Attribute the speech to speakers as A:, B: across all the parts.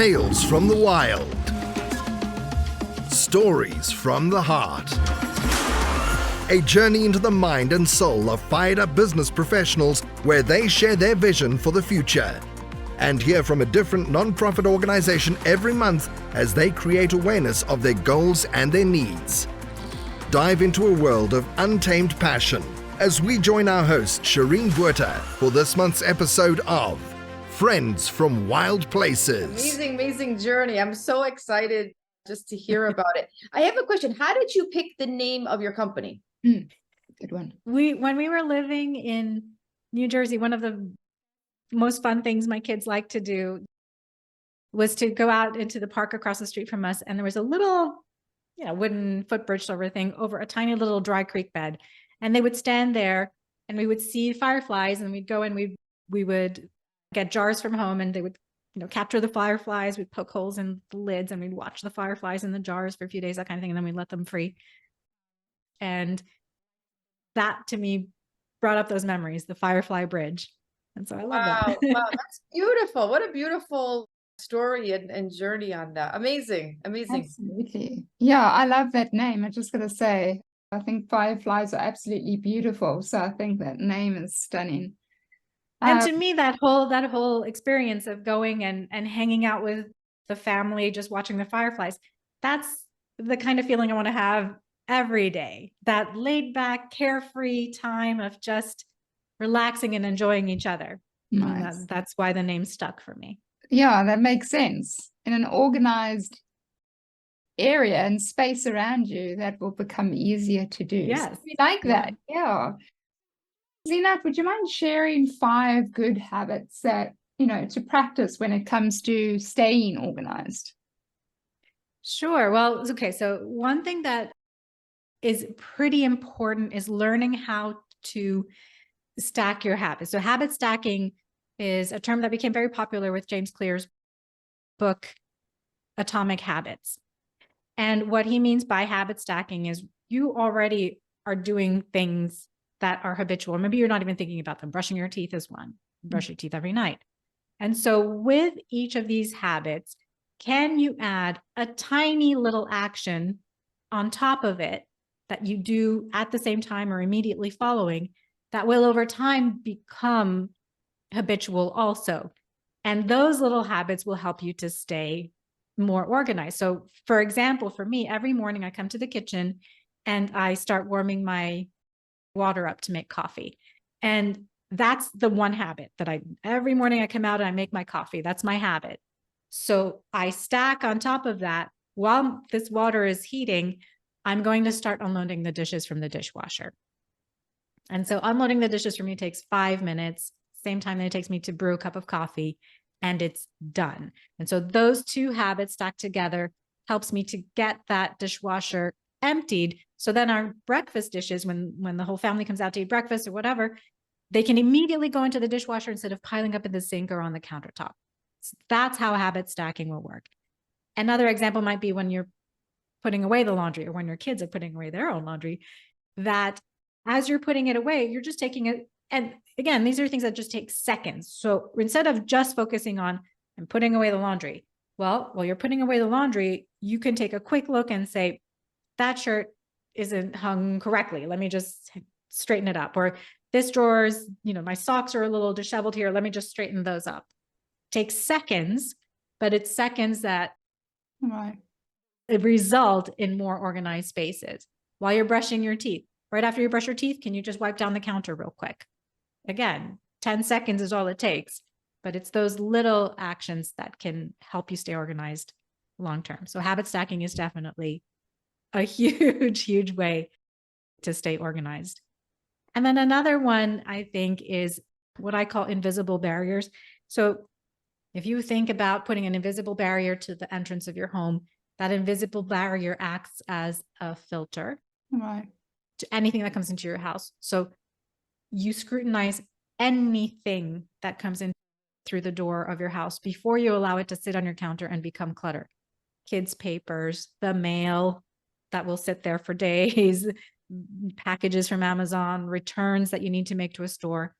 A: Tales from the wild. Stories from the heart. A journey into the mind and soul of fired-up business professionals where they share their vision for the future. And hear from a different non-profit organization every month as they create awareness of their goals and their needs. Dive into a world of untamed passion as we join our host, Shireen Buerta, for this month's episode of Friends from Wild Places.
B: Amazing journey. I'm so excited just to hear about it. I have a question. How did you pick the name of your company?
C: Good one.
D: When we were living in New Jersey, one of the most fun things my kids liked to do was to go out into the park across the street from us. And there was a little, wooden footbridge sort of thing over a tiny little dry creek bed. And they would stand there and we would see fireflies, and we'd go and we would get jars from home, and they would, capture the fireflies. We'd poke holes in the lids and we'd watch the fireflies in the jars for a few days, that kind of thing. And then we'd let them free. And that to me brought up those memories, the Firefly Bridge. And so I love that.
B: Wow, that's beautiful. What a beautiful story and journey on that. Amazing.
C: Absolutely. Yeah, I love that name. I'm just going to say, I think fireflies are absolutely beautiful. So I think that name is stunning.
D: And to me, that whole experience of going and hanging out with the family, just watching the fireflies, that's the kind of feeling I want to have every day. That laid back, carefree time of just relaxing and enjoying each other.
C: Nice.
D: That's why the name stuck for me.
C: Yeah, that makes sense. In an organized area and space around you, that will become easier to do.
D: Yes.
C: So we like that. Yeah. Zeenat, would you mind sharing 5 good habits that, to practice when it comes to staying organized?
D: Sure. Well, okay. So one thing that is pretty important is learning how to stack your habits. So habit stacking is a term that became very popular with James Clear's book, Atomic Habits. And what he means by habit stacking is you already are doing things that are habitual. Maybe you're not even thinking about them. Brushing your teeth is one. Brush your teeth every night. And so with each of these habits, can you add a tiny little action on top of it that you do at the same time or immediately following that will over time become habitual also? And those little habits will help you to stay more organized. So for example, for me, every morning I come to the kitchen and I start warming my water up to make coffee. And that's the one habit that every morning I come out and I make my coffee. That's my habit. So I stack on top of that. While this water is heating, I'm going to start unloading the dishes from the dishwasher. And so unloading the dishes for me takes 5 minutes, same time that it takes me to brew a cup of coffee, and it's done. And so those 2 habits stacked together helps me to get that dishwasher emptied. So then our breakfast dishes, when the whole family comes out to eat breakfast or whatever, they can immediately go into the dishwasher instead of piling up in the sink or on the countertop. So that's how habit stacking will work. Another example might be when you're putting away the laundry, or when your kids are putting away their own laundry, that as you're putting it away, you're just taking it. And again, these are things that just take seconds. So instead of just focusing on and putting away the laundry, well, while you're putting away the laundry, you can take a quick look and say, that shirt isn't hung correctly. Let me just straighten it up. Or this drawer's, my socks are a little disheveled here. Let me just straighten those up. Takes seconds, but it's seconds that result in more organized spaces. While you're brushing your teeth, right after you brush your teeth, can you just wipe down the counter real quick? Again, 10 seconds is all it takes, but it's those little actions that can help you stay organized long-term. So habit stacking is definitely a huge way to stay organized. And then another one I think is what I call invisible barriers. So if you think about putting an invisible barrier to the entrance of your home, that invisible barrier acts as a filter to anything that comes into your house. So you scrutinize anything that comes in through the door of your house before you allow it to sit on your counter and become clutter. Kids' papers, the mail that will sit there for days, packages from Amazon, returns that you need to make to a store.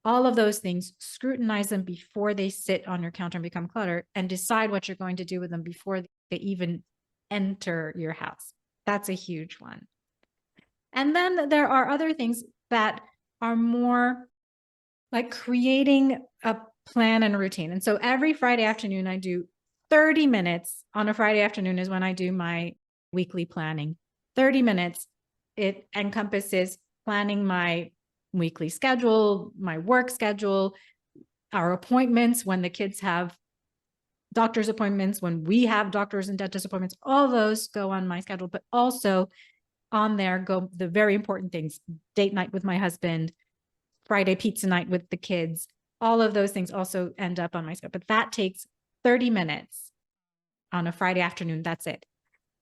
D: all of those things, scrutinize them before they sit on your counter and become clutter, and decide what you're going to do with them before they even enter your house. That's a huge one. And then there are other things that are more like creating a plan and a routine. And so every Friday afternoon, I do 30 minutes on a Friday afternoon is when I do my weekly planning. 30 minutes. It encompasses planning my weekly schedule, my work schedule, our appointments when the kids have doctor's appointments, when we have doctors and dentist appointments, all those go on my schedule, but also on there go the very important things: date night with my husband, Friday pizza night with the kids. All of those things also end up on my schedule, but that takes 30 minutes on a Friday afternoon. That's it.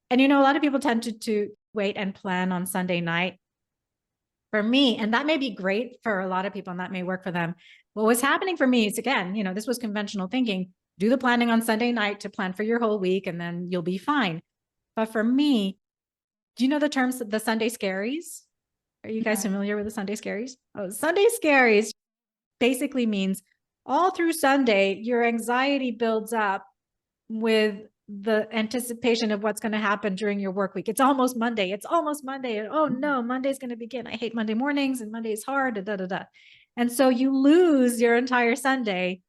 D: And, a lot of people tend to wait and plan on Sunday night. For me, and that may be great for a lot of people and that may work for them. What was happening for me is, again, this was conventional thinking. Do the planning on Sunday night to plan for your whole week and then you'll be fine. But for me, do you know the terms, the Sunday scaries? Are you guys familiar with the Sunday scaries? Oh, Sunday scaries basically means all through Sunday, your anxiety builds up with the anticipation of what's going to happen during your work week. It's almost Monday. It's almost Monday. And oh no, Monday's going to begin. I hate Monday mornings and Monday is hard. Da, da, da. And so you lose your entire Sunday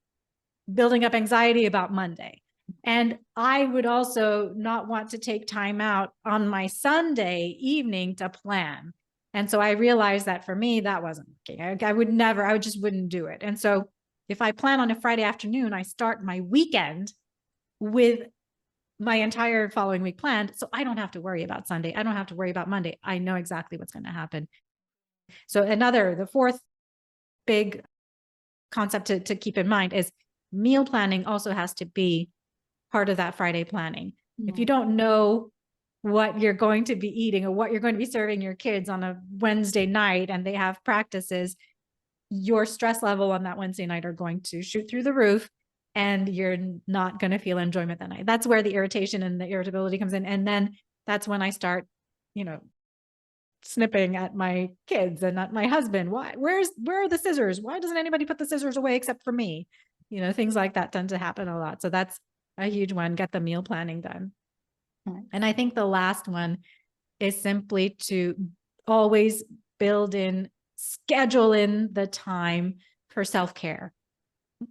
D: building up anxiety about Monday. And I would also not want to take time out on my Sunday evening to plan. And so I realized that for me, that wasn't working. I just wouldn't do it. And so if I plan on a Friday afternoon, I start my weekend with my entire following week planned. So I don't have to worry about Sunday. I don't have to worry about Monday. I know exactly what's going to happen. So the fourth big concept to keep in mind is meal planning also has to be part of that Friday planning. If you don't know what you're going to be eating or what you're going to be serving your kids on a Wednesday night and they have practices, your stress level on that Wednesday night are going to shoot through the roof and you're not going to feel enjoyment that night. That's where the irritation and the irritability comes in. And then that's when I start, snipping at my kids and at my husband. Where are the scissors? Why doesn't anybody put the scissors away except for me? Things like that tend to happen a lot. So that's a huge one. Get the meal planning done. And I think the last one is simply to always schedule in the time for self-care,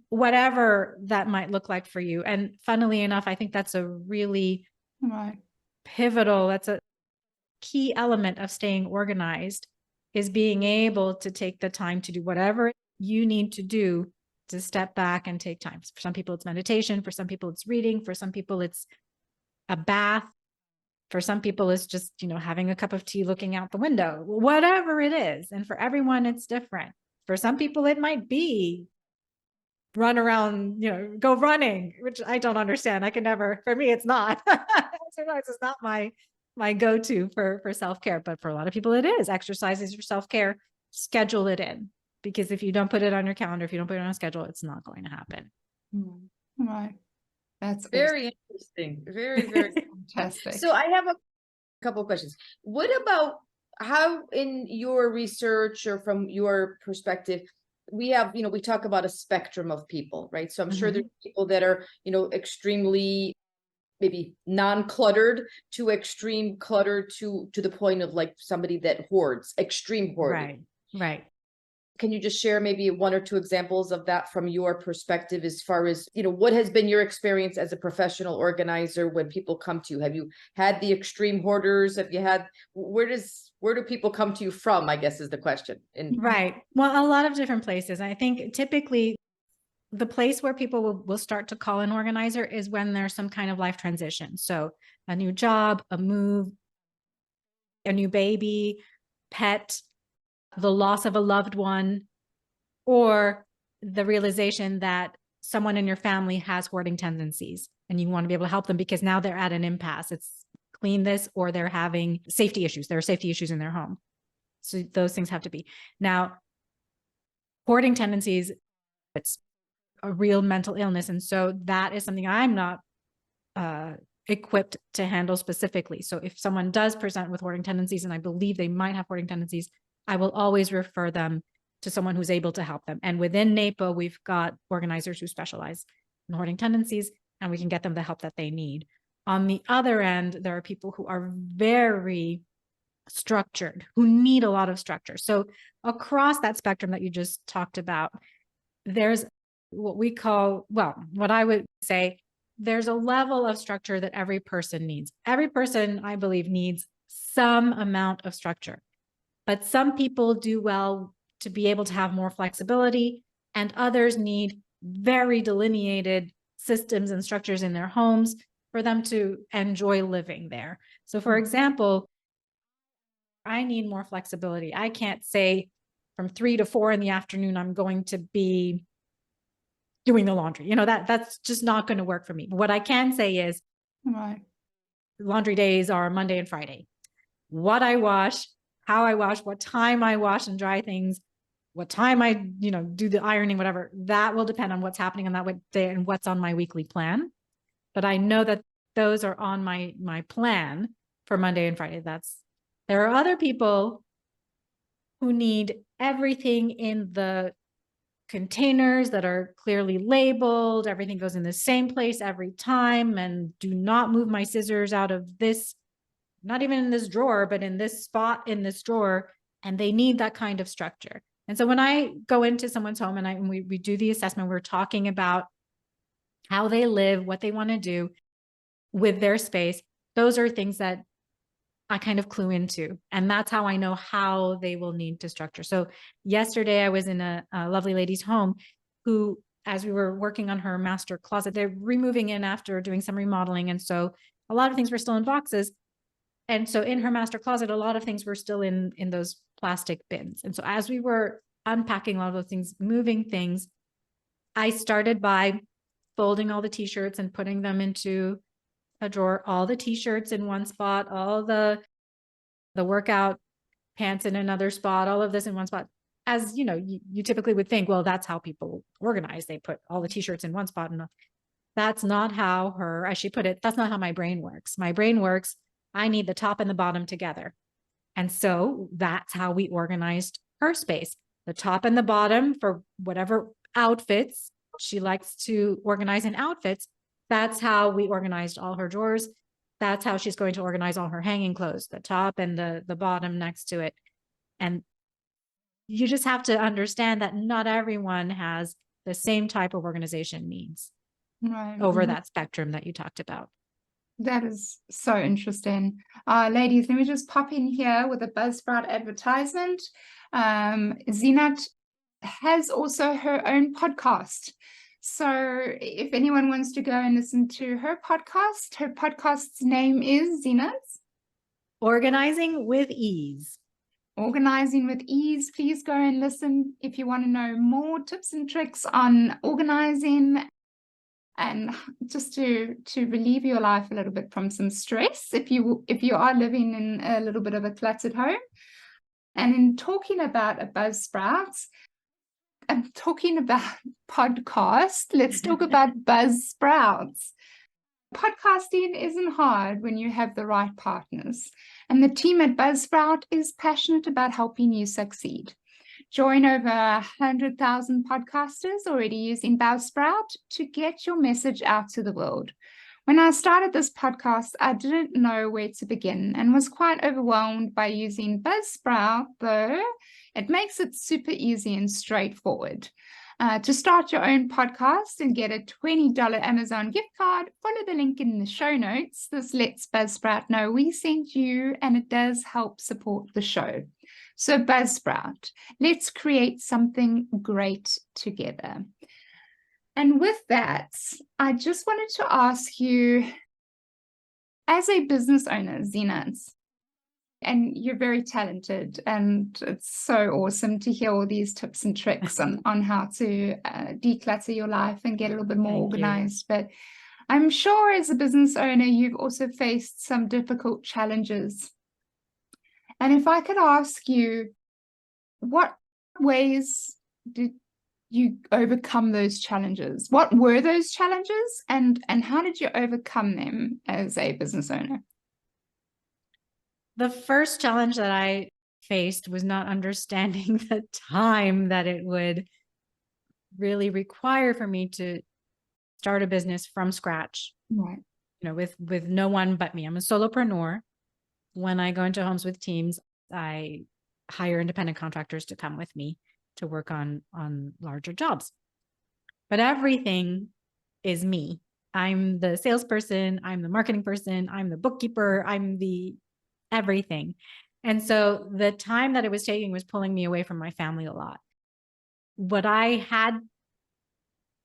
D: whatever that might look like for you. And funnily enough, I think that's a really pivotal, that's a key element of staying organized, is being able to take the time to do whatever you need to do to step back and take time. For some people, it's meditation. For some people, it's reading. For some people, it's a bath. For some people, it's just, having a cup of tea, looking out the window, whatever it is. And for everyone, it's different. For some people, it might be run around, go running, which I don't understand. For me, it's not. Exercise is not my go-to for self-care, but for a lot of people, it is. Exercise is your self-care. Schedule it in, because if you don't put it on your calendar, if you don't put it on a schedule, it's not going to happen.
C: Right. That's
B: very interesting. Very, very
C: fantastic.
B: So I have a couple of questions. What about how, in your research or from your perspective, we talk about a spectrum of people, right? So I'm sure there's people that are, extremely maybe non-cluttered to extreme clutter to the point of like somebody that hoards, extreme hoarding.
D: Right.
B: Can you just share maybe one or two examples of that from your perspective, as far as, what has been your experience as a professional organizer when people come to you? Have you had the extreme hoarders? Where do people come to you from, I guess is the question.
D: Right. Well, a lot of different places. I think typically the place where people will start to call an organizer is when there's some kind of life transition. So a new job, a move, a new baby, pet, the loss of a loved one, or the realization that someone in your family has hoarding tendencies and you want to be able to help them because now they're at an impasse. It's clean this, or they're having safety issues. There are safety issues in their home. So those things have to be. Now, hoarding tendencies, it's a real mental illness. And so that is something I'm not equipped to handle specifically. So if someone does present with hoarding tendencies, and I believe they might have hoarding tendencies, I will always refer them to someone who's able to help them. And within NAPA, we've got organizers who specialize in hoarding tendencies, and we can get them the help that they need. On the other end, there are people who are very structured, who need a lot of structure. So across that spectrum that you just talked about, there's what we call, well, what I would say, there's a level of structure that every person needs. Every person, I believe, needs some amount of structure, but some people do well to be able to have more flexibility, and others need very delineated systems and structures in their homes for them to enjoy living there. So for example, I need more flexibility. I can't say from 3 to 4 in the afternoon, I'm going to be doing the laundry. You know, that's just not going to work for me. What I can say is,
C: Right.
D: laundry days are Monday and Friday. What I wash, how I wash, what time I wash and dry things, what time I, do the ironing, whatever, that will depend on what's happening on that day and what's on my weekly plan. But I know that those are on my plan for Monday and Friday. There are other people who need everything in the containers that are clearly labeled. Everything goes in the same place every time, and do not move my scissors out of this, not even in this drawer, but in this spot in this drawer. And they need that kind of structure. And so when I go into someone's home and we do the assessment, we're talking about how they live, what they want to do with their space. Those are things that I kind of clue into. And that's how I know how they will need to structure. So yesterday I was in a lovely lady's home who, as we were working on her master closet, they're removing in after doing some remodeling. And so a lot of things were still in boxes. And so in her master closet, a lot of things were still in those plastic bins. And so as we were unpacking a lot of those things, moving things, I started by folding all the t-shirts and putting them into a drawer, all the t-shirts in one spot, all the workout pants in another spot, all of this in one spot. As you know, you typically would think, well, that's how people organize. They put all the t-shirts in one spot. And that's not how as she put it, that's not how my brain works. My brain works, I need the top and the bottom together. And so that's how we organized her space. The top and the bottom for whatever outfits she likes to organize in outfits. That's how we organized all her drawers. That's how she's going to organize all her hanging clothes, the top and the bottom next to it. And you just have to understand that not everyone has the same type of organization needs over that spectrum that you talked about.
C: That is so interesting. Ladies, let me just pop in here with a Buzzsprout advertisement. Zeenat has also her own podcast. So if anyone wants to go and listen to her podcast's name is Zeenat
D: Organizing with Ease.
C: Organizing with Ease. Please go and listen if you want to know more tips and tricks on organizing and just to relieve your life a little bit from some stress if you are living in a little bit of a cluttered home. And in talking about a Buzzsprout, I'm talking about podcast. Let's talk about Buzzsprouts. Podcasting isn't hard when you have the right partners. And the team at Buzzsprout is passionate about helping you succeed. Join over 100,000 podcasters already using Buzzsprout to get your message out to the world. When I started this podcast, I didn't know where to begin and was quite overwhelmed by using Buzzsprout, though it makes it super easy and straightforward. To start your own podcast and get a $20 Amazon gift card, follow the link in the show notes. This lets Buzzsprout know we sent you, and it does help support the show. So Buzzsprout, let's create something great together. And with that, I just wanted to ask you, as a business owner, Zeenat, and you're very talented, and it's so awesome to hear all these tips and tricks on how to declutter your life and get a little bit more organized. But I'm sure as a business owner, you've also faced some difficult challenges. And if I could ask you, what ways did you overcome those challenges? What were those challenges, and how did you overcome them as a business owner?
D: The first challenge that I faced was not understanding the time that it would really require for me to start a business from scratch,
C: Right.
D: with no one but me. I'm a solopreneur. When I go into homes with teams, I hire independent contractors to come with me to work on larger jobs. But everything is me. I'm the salesperson, I'm the marketing person, I'm the bookkeeper, I'm the everything. And so the time that it was taking was pulling me away from my family a lot. What I had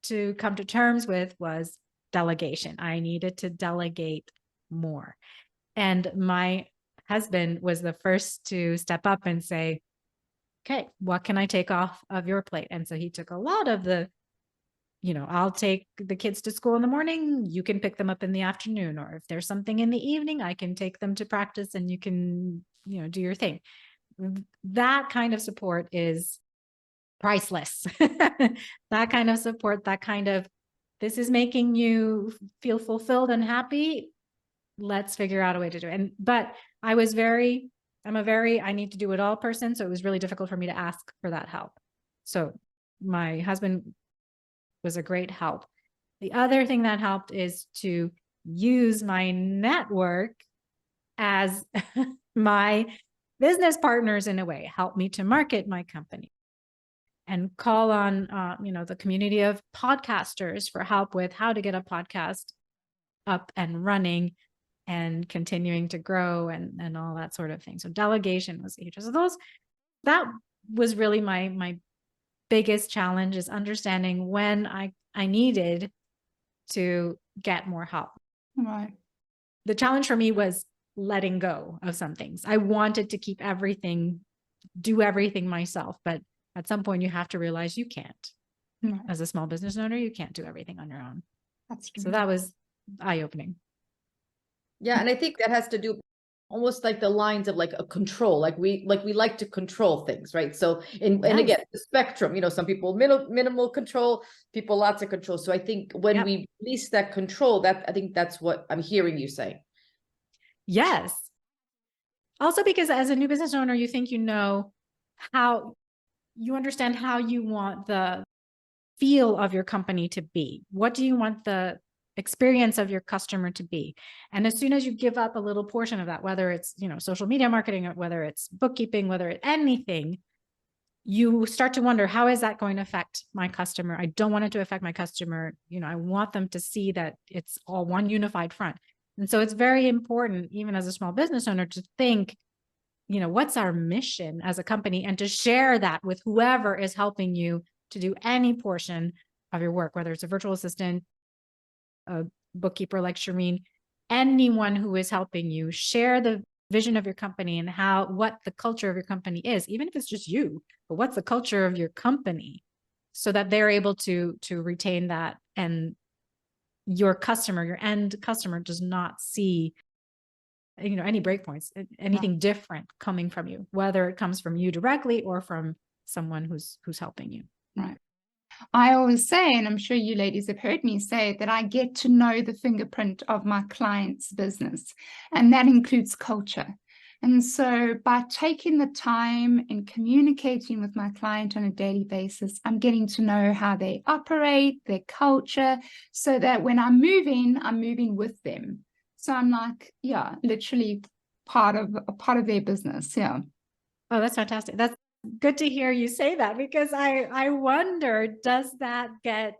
D: to come to terms with was delegation. I needed to delegate more. And my husband was the first to step up and say, okay, what can I take off of your plate? And so he took a lot of the, I'll take the kids to school in the morning, you can pick them up in the afternoon, or if there's something in the evening, I can take them to practice and you can, do your thing. That kind of support is priceless. That kind of support, this is making you feel fulfilled and happy. Let's figure out a way to do it. But I'm a very, I need to do it all person. So it was really difficult for me to ask for that help. So my husband was a great help. The other thing that helped is to use my network as my business partners in a way, help me to market my company and call on, the community of podcasters for help with how to get a podcast up and running and continuing to grow and all that sort of thing. So delegation was huge. So that was really my biggest challenge, is understanding when I needed to get more help.
C: Right.
D: The challenge for me was letting go of some things. I wanted to keep do everything myself, but at some point you have to realize you can't.
C: Right.
D: As a small business owner, you can't do everything on your own.
C: That's true.
D: So that was eye-opening.
B: Yeah, and I think that has to do almost like the lines of like a control, like we like to control things, right? So and again, the spectrum, some people minimal control, people lots of control. So I think when we release that control, I think that's what I'm hearing you say.
D: Yes. Also, because as a new business owner, you think how you understand how you want the feel of your company to be. What do you want the experience of your customer to be? And as soon as you give up a little portion of that, whether it's, social media marketing, or whether it's bookkeeping, whether it's anything, you start to wonder, how is that going to affect my customer? I don't want it to affect my customer. I want them to see that it's all one unified front. And so it's very important, even as a small business owner, to think, what's our mission as a company, and to share that with whoever is helping you to do any portion of your work, whether it's a virtual assistant, a bookkeeper like Shireen, anyone who is helping you, share the vision of your company and what the culture of your company is, even if it's just you, but what's the culture of your company, so that they're able to retain that, and your end customer does not see any breakpoints, anything different coming from you, whether it comes from you directly or from someone who's helping you.
C: Right. I always say, and I'm sure you ladies have heard me say, that I get to know the fingerprint of my client's business, and that includes culture. And so by taking the time and communicating with my client on a daily basis, I'm getting to know how they operate, their culture, so that when I'm moving with them. So I'm like, literally part of their business. Yeah.
D: Oh, that's fantastic. That's good to hear you say that, because I wonder, does that get,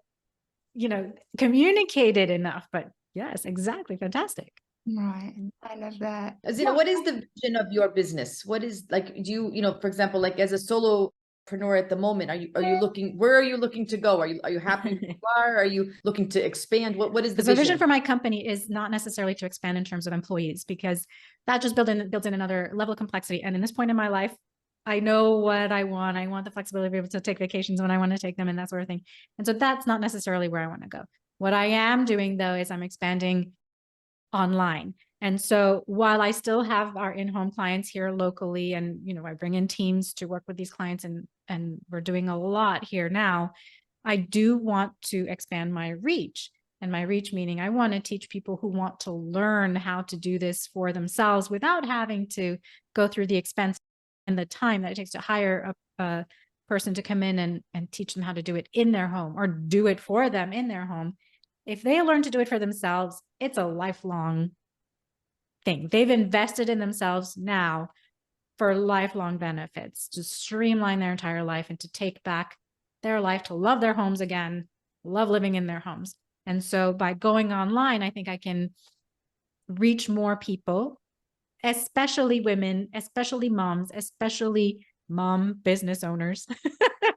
D: communicated enough? But yes, exactly. Fantastic.
C: Right. I love that.
B: Zeenat, what is the vision of your business? What is, like, do you, for example, like as a solopreneur at the moment, are you looking, where are you looking to go? Are you happy where you are? Are you looking to expand? What is the
D: vision for my company is not necessarily to expand in terms of employees, because that just builds in another level of complexity. And in this point in my life, I know what I want. I want the flexibility to be able to take vacations when I want to take them and that sort of thing. And so that's not necessarily where I want to go. What I am doing, though, is I'm expanding online. And so while I still have our in-home clients here locally, and, I bring in teams to work with these clients, and we're doing a lot here now, I do want to expand my reach. And my reach meaning I want to teach people who want to learn how to do this for themselves without having to go through the expense and the time that it takes to hire a person to come in and teach them how to do it in their home or do it for them in their home, if they learn to do it for themselves, it's a lifelong thing. They've invested in themselves now for lifelong benefits, to streamline their entire life and to take back their life, to love their homes again, love living in their homes. And so by going online, I think I can reach more people, especially women, especially moms, especially mom business owners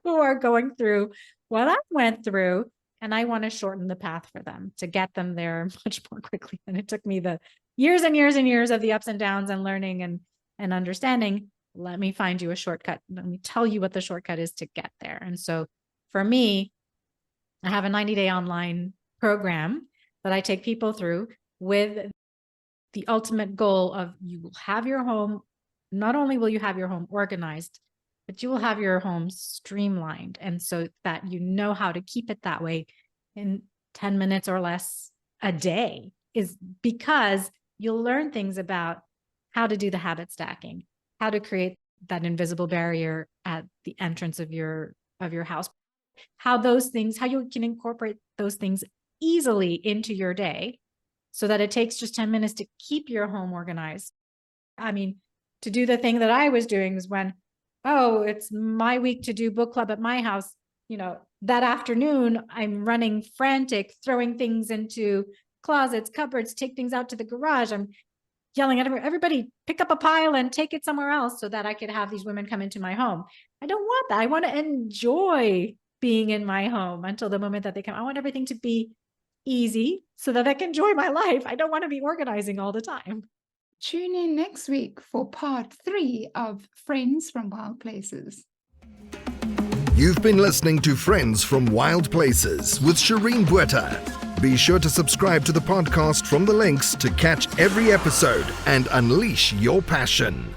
D: who are going through what I went through. And I want to shorten the path for them to get them there much more quickly than it took me the years and years and years of the ups and downs and learning and understanding. Let me find you a shortcut. Let me tell you what the shortcut is to get there. And so for me, I have a 90-day online program that I take people through with the ultimate goal of you will have your home. Not only will you have your home organized, but you will have your home streamlined. And so that you know how to keep it that way in 10 minutes or less a day, is because you'll learn things about how to do the habit stacking, how to create that invisible barrier at the entrance of your house, how you can incorporate those things easily into your day so that it takes just 10 minutes to keep your home organized. I mean, to do the thing that I was doing is when, oh, it's my week to do book club at my house, that afternoon I'm running frantic, throwing things into closets, cupboards, take things out to the garage. I'm yelling at everybody, pick up a pile and take it somewhere else so that I could have these women come into my home. I don't want that. I want to enjoy being in my home until the moment that they come. I want everything to be easy so that I can enjoy my life. I don't want to be organizing all the time.
C: Tune in next week for part 3 of Friends from Wild Places.
A: You've been listening to Friends from Wild Places with Shireen Bueta. Be sure to subscribe to the podcast from the links to catch every episode and unleash your passion.